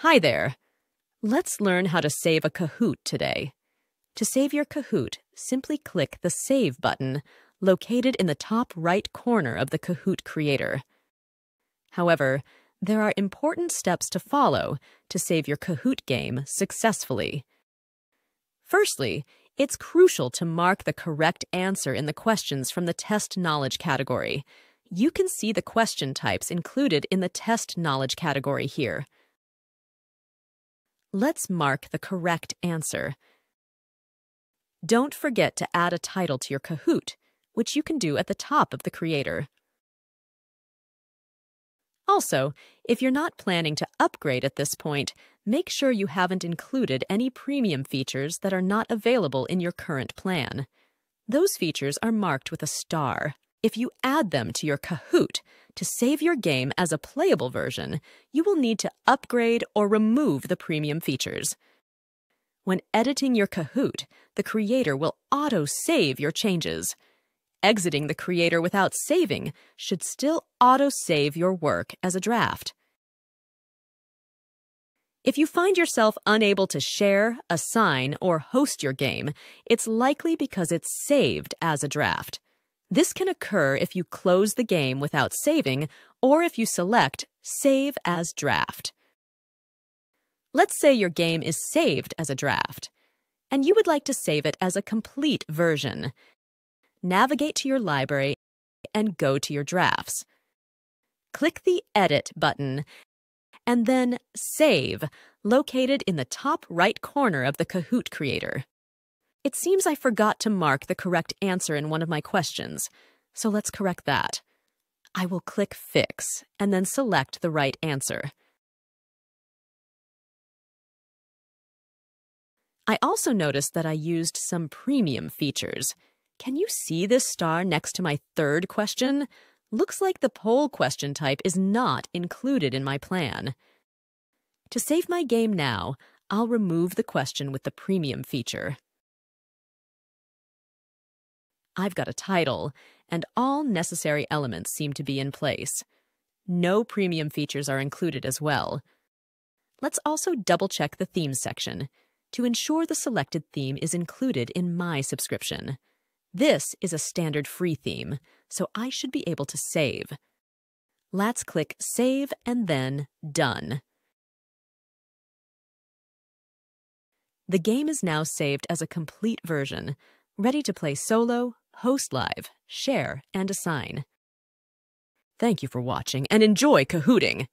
Hi there. Let's learn how to save a Kahoot today. To save your Kahoot, simply click the Save button located in the top right corner of the Kahoot creator. However, there are important steps to follow to save your Kahoot game successfully. Firstly, it's crucial to mark the correct answer in the questions from the Test Knowledge category. You can see the question types included in the Test Knowledge category here. Let's mark the correct answer. Don't forget to add a title to your Kahoot, which you can do at the top of the creator. Also, if you're not planning to upgrade at this point, make sure you haven't included any premium features that are not available in your current plan. Those features are marked with a star. If you add them to your Kahoot to save your game as a playable version, you will need to upgrade or remove the premium features. When editing your Kahoot, the creator will auto-save your changes. Exiting the creator without saving should still auto-save your work as a draft. If you find yourself unable to share, assign, or host your game, it's likely because it's saved as a draft. This can occur if you close the game without saving or if you select Save as Draft. Let's say your game is saved as a draft, and you would like to save it as a complete version. Navigate to your library and go to your drafts. Click the Edit button and then Save, located in the top right corner of the Kahoot creator. It seems I forgot to mark the correct answer in one of my questions, so let's correct that. I will click Fix and then select the right answer. I also noticed that I used some premium features. Can you see this star next to my third question? Looks like the poll question type is not included in my plan. To save my game now, I'll remove the question with the premium feature. I've got a title, and all necessary elements seem to be in place. No premium features are included as well. Let's also double-check the Themes section to ensure the selected theme is included in my subscription. This is a standard free theme, so I should be able to save. Let's click Save and then Done. The game is now saved as a complete version, ready to play solo, host live, share, and assign. Thank you for watching and enjoy Kahooting!